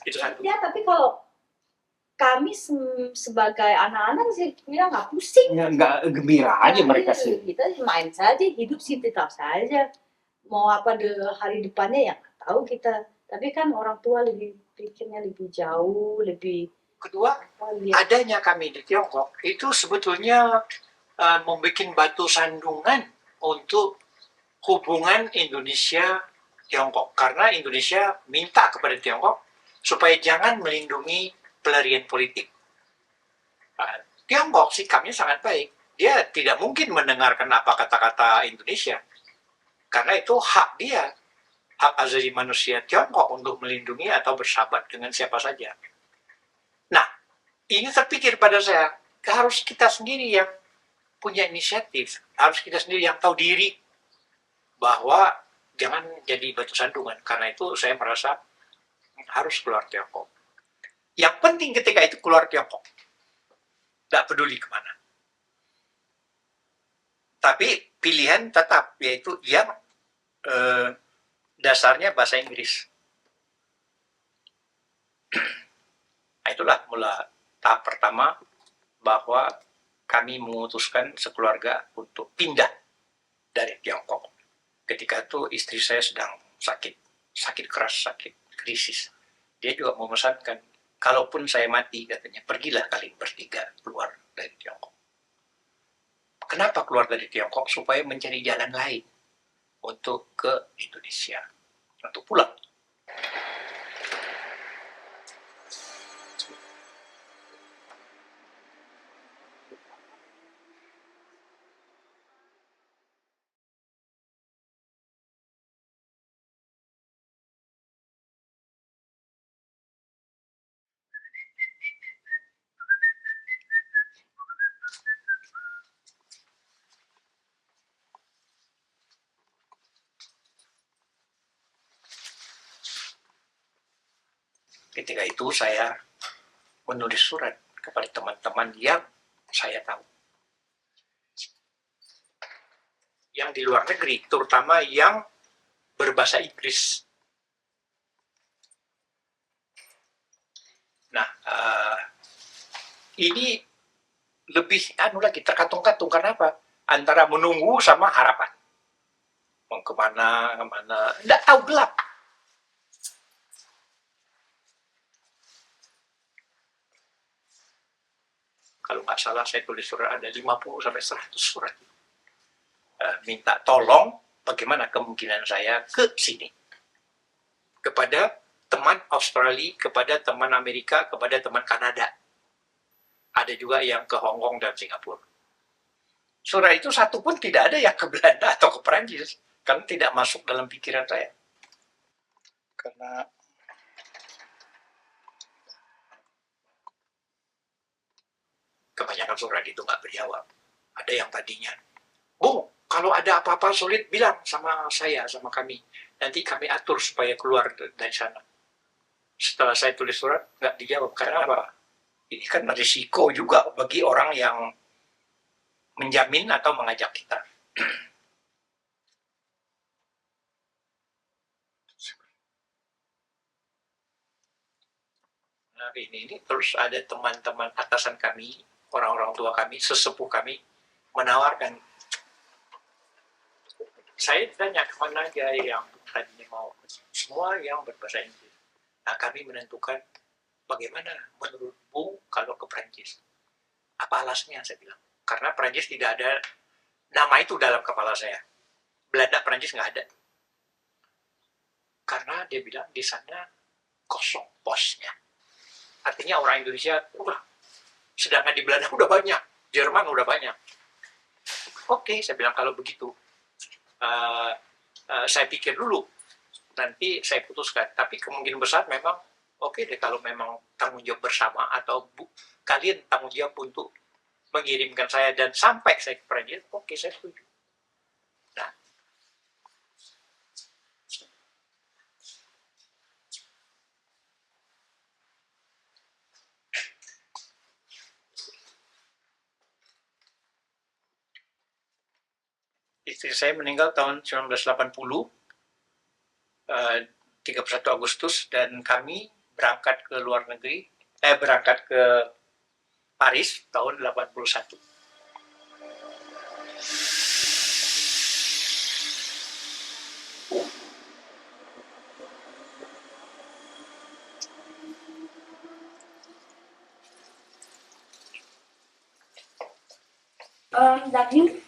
Itu satu. Ya, tapi kalau kami sebagai anak-anak sih bilang nggak pusing. Ya, nggak gembira aja mereka sih. Kita main saja, hidup sih tetap saja. Mau apa hari depannya ya nggak tahu kita. Tapi kan orang tua lebih pikirnya lebih jauh, lebih. Kedua, adanya kami di Tiongkok itu sebetulnya membuat batu sandungan untuk hubungan Indonesia-Tiongkok. Karena Indonesia minta kepada Tiongkok supaya jangan melindungi pelarian politik. Tiongkok sikapnya sangat baik. Dia tidak mungkin mendengarkan apa kata-kata Indonesia. Karena itu hak dia, hak asasi manusia Tiongkok untuk melindungi atau bersahabat dengan siapa saja. Nah, ini terpikir pada saya, harus kita sendiri yang punya inisiatif, harus kita sendiri yang tahu diri bahwa jangan jadi batu sandungan. Karena itu saya merasa harus keluar Tiongkok. Yang penting ketika itu keluar Tiongkok, tidak peduli kemana. Tapi pilihan tetap, yaitu yang dasarnya bahasa Inggris. Nah, itulah mula tahap pertama bahwa kami memutuskan sekeluarga untuk pindah dari Tiongkok. Ketika itu istri saya sedang sakit keras, sakit krisis. Dia juga memesankan, kalaupun saya mati, katanya, pergilah kalian bertiga keluar dari Tiongkok. Kenapa keluar dari Tiongkok? Supaya mencari jalan lain untuk ke Indonesia, untuk pulang. Ketika itu saya menulis surat kepada teman-teman yang saya tahu. Yang di luar negeri, terutama yang berbahasa Inggris. Nah, ini lebih lagi terkatung-katung. Karena apa? Antara menunggu sama harapan. Mau kemana, nggak tahu, gelap. Kalau nggak salah saya tulis surat ada 50 sampai 100 surat. Minta tolong bagaimana kemungkinan saya ke sini. Kepada teman Australia, kepada teman Amerika, kepada teman Kanada. Ada juga yang ke Hong Kong dan Singapura. Surat itu satu pun tidak ada yang ke Belanda atau ke Perancis. Karena tidak masuk dalam pikiran saya. Karena kebanyakan surat itu nggak berjawab. Ada yang tadinya, "Bung, kalau ada apa-apa sulit bilang sama saya, sama kami. Nanti kami atur supaya keluar dari sana." Setelah saya tulis surat, nggak dijawab. Karena apa? Ini kan risiko juga bagi orang yang menjamin atau mengajak kita. Nah, ini terus ada teman-teman atasan kami, orang-orang tua kami, sesepuh kami, menawarkan. Saya ditanya kemana aja yang tadinya mau, semua yang berbahasa Inggris. Nah, kami menentukan bagaimana menurut Bung kalau ke Perancis. Apa alasnya, saya bilang. Karena Perancis tidak ada nama itu dalam kepala saya. Belanda, Perancis nggak ada. Karena dia bilang di sana kosong posnya. Artinya orang Indonesia, sedangkan di Belanda udah banyak, Jerman udah banyak. Oke, saya bilang kalau begitu, saya pikir dulu, nanti saya putuskan. Tapi kemungkinan besar memang, oke deh kalau memang tanggung jawab bersama, atau kalian tanggung jawab untuk mengirimkan saya dan sampai saya ke Perancis, oke saya setuju. Nah, istri saya meninggal tahun 1980, 31 Agustus, dan kami berangkat ke luar negeri, berangkat ke Paris tahun 81. Daging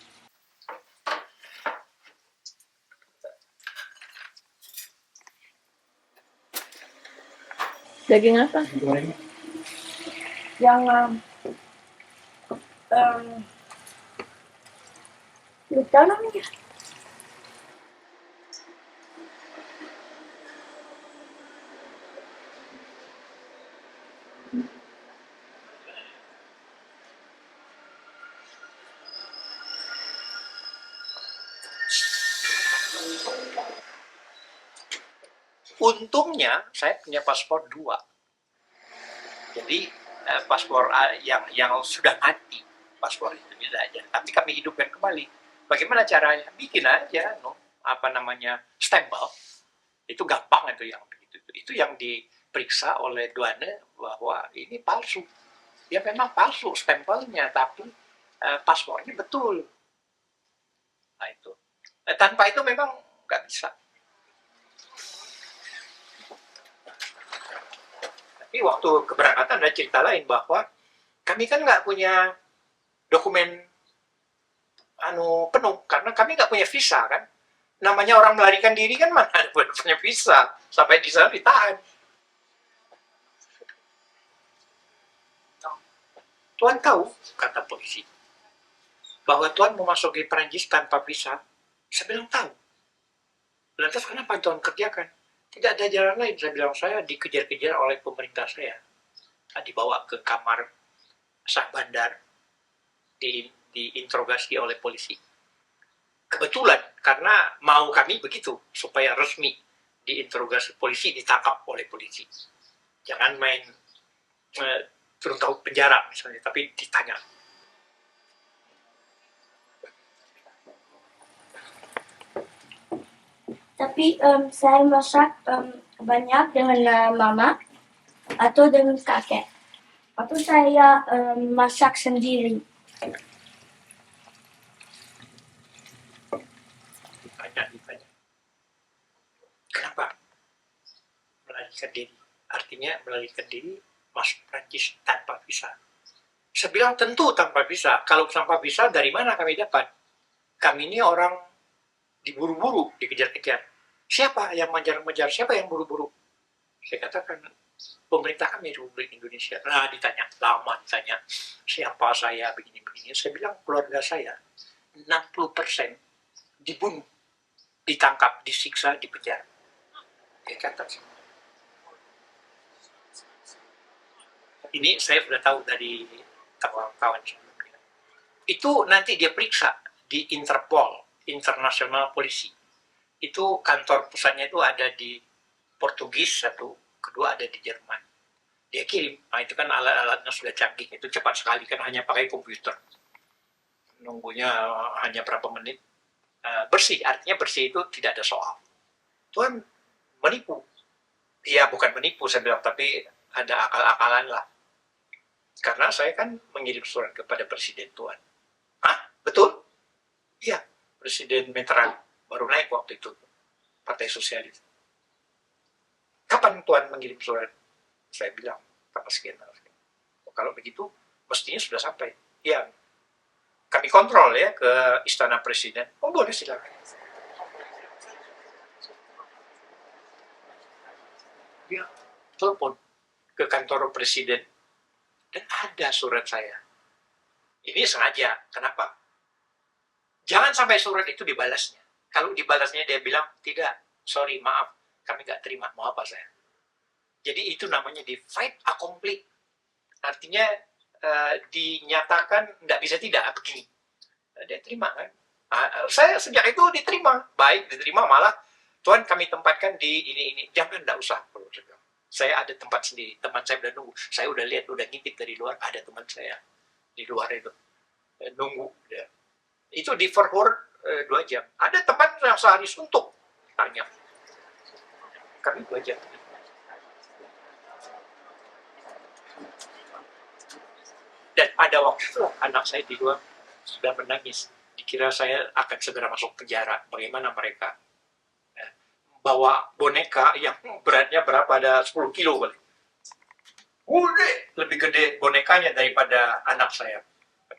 Daging apa? Goreng. yang lupa namanya. Untungnya saya punya paspor 2. Jadi paspor yang sudah mati, paspor itu tidak aja. Tapi kami hidupkan kembali. Bagaimana caranya? Bikin aja, stempel. Itu gampang itu yang begitu. Itu yang diperiksa oleh douane bahwa ini palsu. Ya memang palsu stempelnya, tapi paspornya betul. Nah itu. Tanpa itu memang nggak bisa. Tapi waktu keberangkatan ada cerita lain bahwa kami kan nggak punya dokumen penuh karena kami nggak punya visa kan. Namanya orang melarikan diri kan mana ada punya visa, sampai di sana ditahan. Tuan tahu, kata polisi, bahwa Tuan memasuki Perancis tanpa visa. Saya bilang tahu. Lantas kenapa Tuan kerjakan? Tidak ada jalan lain. Saya bilang, saya dikejar-kejar oleh pemerintah saya. Dibawa ke kamar sah bandar, diinterogasi oleh polisi. Kebetulan, karena mau kami begitu, supaya resmi diinterogasi polisi, ditangkap oleh polisi. Jangan main turun tahu penjara misalnya, tapi ditanya. Tapi saya masak banyak dengan mama atau dengan kakek. Atau saya masak sendiri. Ditanya. Kenapa melarikan diri? Artinya melarikan diri masuk Prancis tanpa visa. Saya bilang tentu tanpa visa. Kalau tanpa visa dari mana kami dapat? Kami ini orang diburu-buru, dikejar-kejar. Siapa yang mengejar-mengejar? Siapa yang buru-buru? Saya katakan pemerintah kami Republik Indonesia. Nah ditanya, lama ditanya, siapa saya begini-begini. Saya bilang keluarga saya 60% dibunuh, ditangkap, disiksa, dipenjara. Dia kata ini saya sudah tahu dari kawan-kawan sebelumnya. Itu nanti dia periksa di Interpol, International Polisi. Itu kantor pusatnya itu ada di Portugis satu, kedua ada di Jerman. Dia kirim, nah itu kan alat-alatnya sudah canggih, itu cepat sekali kan hanya pakai komputer. Nunggunya hanya berapa menit. Bersih, artinya bersih itu tidak ada soal. Tuhan menipu. Ya bukan menipu saya bilang, tapi ada akal-akalan lah. Karena saya kan mengirim surat kepada Presiden Tuhan. Hah? Betul? Iya, Presiden Mitterrand baru naik waktu itu, Partai Sosialis. Kapan Tuhan mengirim surat? Saya bilang, tanggal sekian. Kalau begitu, mestinya sudah sampai. Iya, kami kontrol ya ke Istana Presiden. Oh boleh silakan. Dia telepon ke kantor Presiden. Dan ada surat saya. Ini sengaja. Kenapa? Jangan sampai surat itu dibalasnya. Kalau dibalasnya dia bilang, tidak, sorry, maaf, kami nggak terima, mau apa saya. Jadi itu namanya di fait accompli. Artinya dinyatakan nggak bisa tidak, begini. Dia terima kan. Saya sejak itu diterima. Baik, diterima malah, Tuhan kami tempatkan di ini. Jangan, nggak usah. Saya ada tempat sendiri, teman saya udah nunggu. Saya udah lihat, udah ngintip dari luar, ada teman saya di luar itu. Nunggu. Ya. Itu di Verhoor 2 jam. Ada teman yang sehari suntuk. Tanya. Kami 2 jam. Dan ada waktu itu anak saya di luar sudah menangis. Dikira saya akan segera masuk penjara. Bagaimana mereka? Bawa boneka yang beratnya berapa, ada 10 kilo kali. Lebih gede bonekanya daripada anak saya.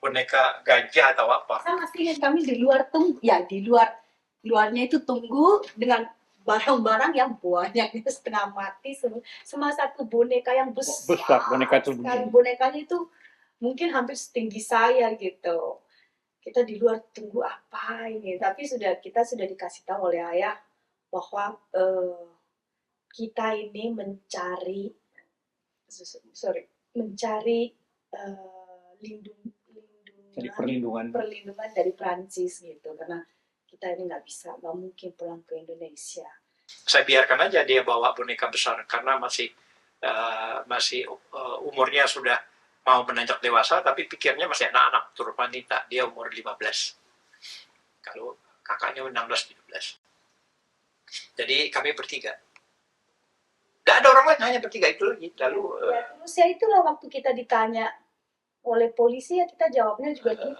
Boneka gajah atau apa. Saya masih ingat kami di luar tunggu, ya di luarnya itu tunggu dengan barang-barang yang banyak itu setengah mati, sama satu boneka yang besar boneka itu sekali. Bonekanya itu mungkin hampir setinggi saya gitu. Kita di luar tunggu apa ini, tapi kita sudah dikasih tahu oleh ayah bahwa kita ini mencari perlindungan dari Prancis gitu, karena kita ini nggak mungkin pulang ke Indonesia. Saya biarkan aja dia bawa boneka besar karena masih umurnya sudah mau menanjak dewasa, tapi pikirnya masih anak-anak, turun wanita. Dia umur 15. Kalau kakaknya 16-17. Jadi kami bertiga. Tidak ada orang lain, hanya bertiga itu lagi. Lalu terus ya itulah waktu kita ditanya oleh polisi, ya kita jawabnya juga gitu.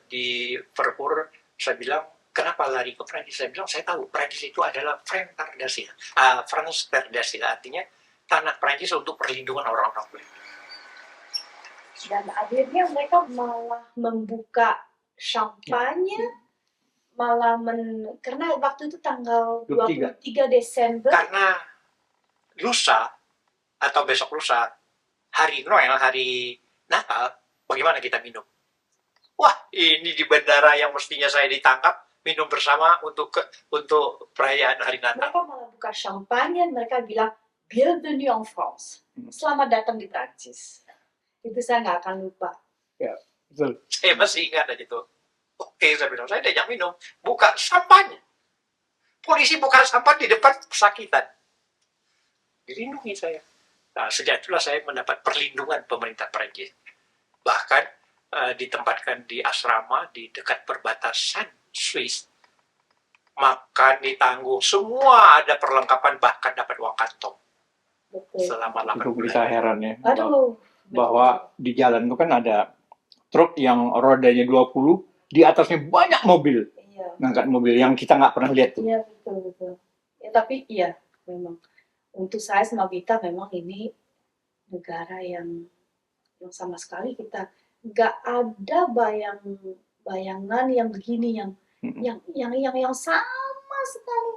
Di Verhoor saya bilang, kenapa lari ke Prancis? Saya bilang, saya tahu Prancis itu adalah France Terdasil, artinya tanah Prancis untuk perlindungan orang-orang kulit. Dan akhirnya mereka malah membuka champagne, karena waktu itu tanggal 23 Desember. Karena lusa atau besok lusa, hari Noel, hari Natal, bagaimana kita minum? Wah, ini di bandara yang mestinya saya ditangkap, minum bersama untuk perayaan hari Natal. Mereka malah buka champagne, mereka bilang, Bienvenue en France. Selamat datang di Prancis. Itu saya nggak akan lupa. Ya, betul. Saya masih ingat aja itu. Oke, saya bilang, saya diajak minum. Buka sampahnya. Polisi buka sampah di depan pesakitan. Dilindungi saya. Nah, sejak itulah saya mendapat perlindungan pemerintah Perancis. Bahkan ditempatkan di asrama di dekat perbatasan Swiss. Makan ditanggung, semua ada perlengkapan, bahkan dapat uang kantong Betul. selama 8 Itu bulan. kita heran ya. Aduh. Bahwa di jalan itu kan ada truk yang rodanya 20, di atasnya banyak mobil. Iya. Ngangkat mobil yang kita nggak pernah lihat tuh. Iya, betul. Ya, tapi iya, memang. Untuk saya sama Vita memang ini negara yang sama sekali kita nggak ada bayangan yang begini, yang sama sekali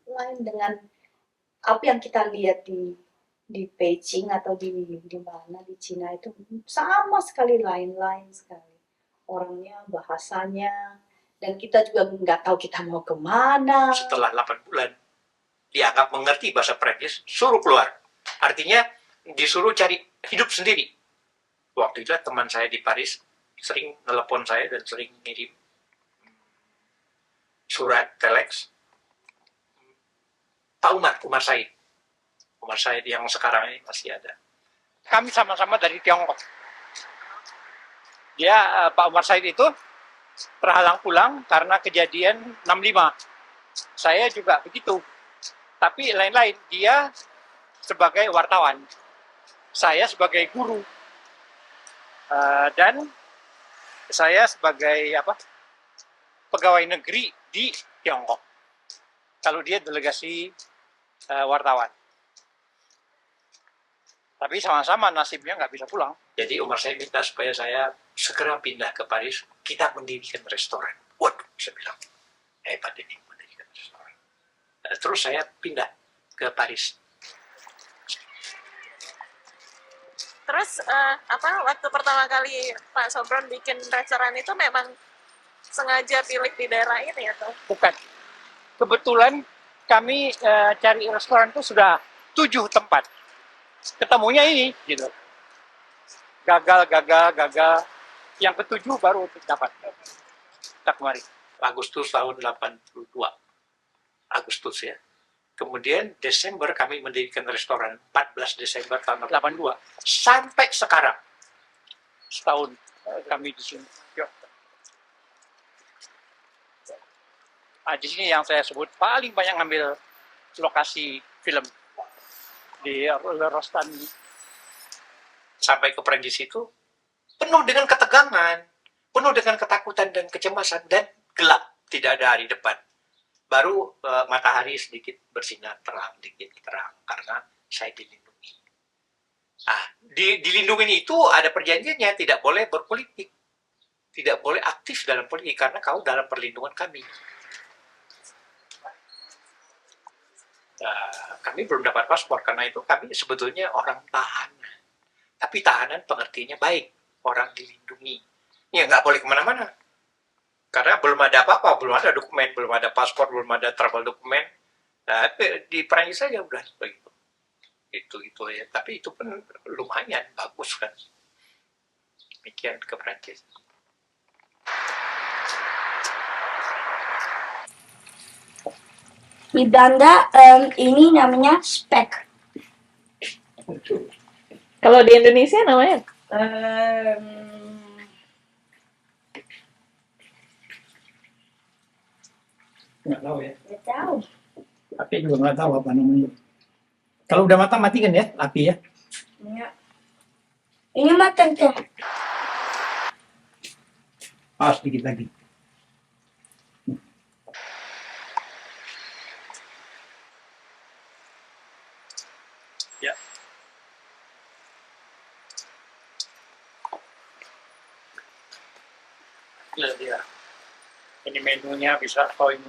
lain dengan apa yang kita lihat di Beijing atau di mana di Cina itu sama sekali lain sekali orangnya, bahasanya, dan kita juga nggak tahu kita mau kemana. Setelah 8 bulan, dianggap mengerti bahasa Prancis, suruh keluar. Artinya disuruh cari hidup sendiri. Waktu itu teman saya di Paris sering telepon saya dan sering ngirim surat, telex. Pak Umar Said. Umar Said yang sekarang ini masih ada. Kami sama-sama dari Tiongkok. Dia, Pak Umar Said itu terhalang pulang karena kejadian 65. Saya juga begitu. Tapi lain-lain, dia sebagai wartawan, saya sebagai guru, dan saya sebagai pegawai negeri di Tiongkok. Kalau dia delegasi wartawan. Tapi sama-sama nasibnya nggak bisa pulang. Jadi Umar saya minta supaya saya segera pindah ke Paris, kita mendirikan restoran. Waduh, saya bilang, hebat ini mendirikan restoran. Terus saya pindah ke Paris. Terus waktu pertama kali Pak Sobron bikin restoran itu memang sengaja pilih di daerah ini atau? Bukan. Kebetulan kami cari restoran itu sudah 7 tempat. Ketemunya ini, gitu. Gagal. Yang ke-7 baru dapat. Kita kemari. Agustus tahun 82. Agustus ya. Kemudian Desember kami mendirikan restoran. 14 Desember tahun 82. Sampai sekarang. Setahun kami di sini. Nah, di sini yang saya sebut paling banyak ngambil lokasi film di Rostan. Sampai ke Perancis itu penuh dengan ketegangan, penuh dengan ketakutan dan kecemasan, dan gelap, tidak ada hari depan. Baru matahari sedikit bersinar terang, karena saya dilindungi. Nah, dilindungi itu ada perjanjiannya, tidak boleh berpolitik, tidak boleh aktif dalam politik, karena kau dalam perlindungan kami. Kami belum dapat paspor, karena itu kami sebetulnya orang tahanan. Tapi tahanan pengertiannya baik, orang dilindungi. Ya nggak boleh kemana-mana. Karena belum ada apa-apa, belum ada dokumen, belum ada paspor, belum ada travel dokumen. Nah, di Perancis saja udah begitu. Itu ya. Tapi itu pun lumayan bagus kan. Demikian ke Perancis. Di Belanda ini namanya spek. Kalau di Indonesia namanya? Nggak tahu ya. Nggak tahu. Tapi juga nggak tahu apa namanya. Kalau udah matang matikan ya api ya. Ya. Ini matang tuh. Sedikit lagi. Ya. Lihat dia. Ini menunya bisa kau ini.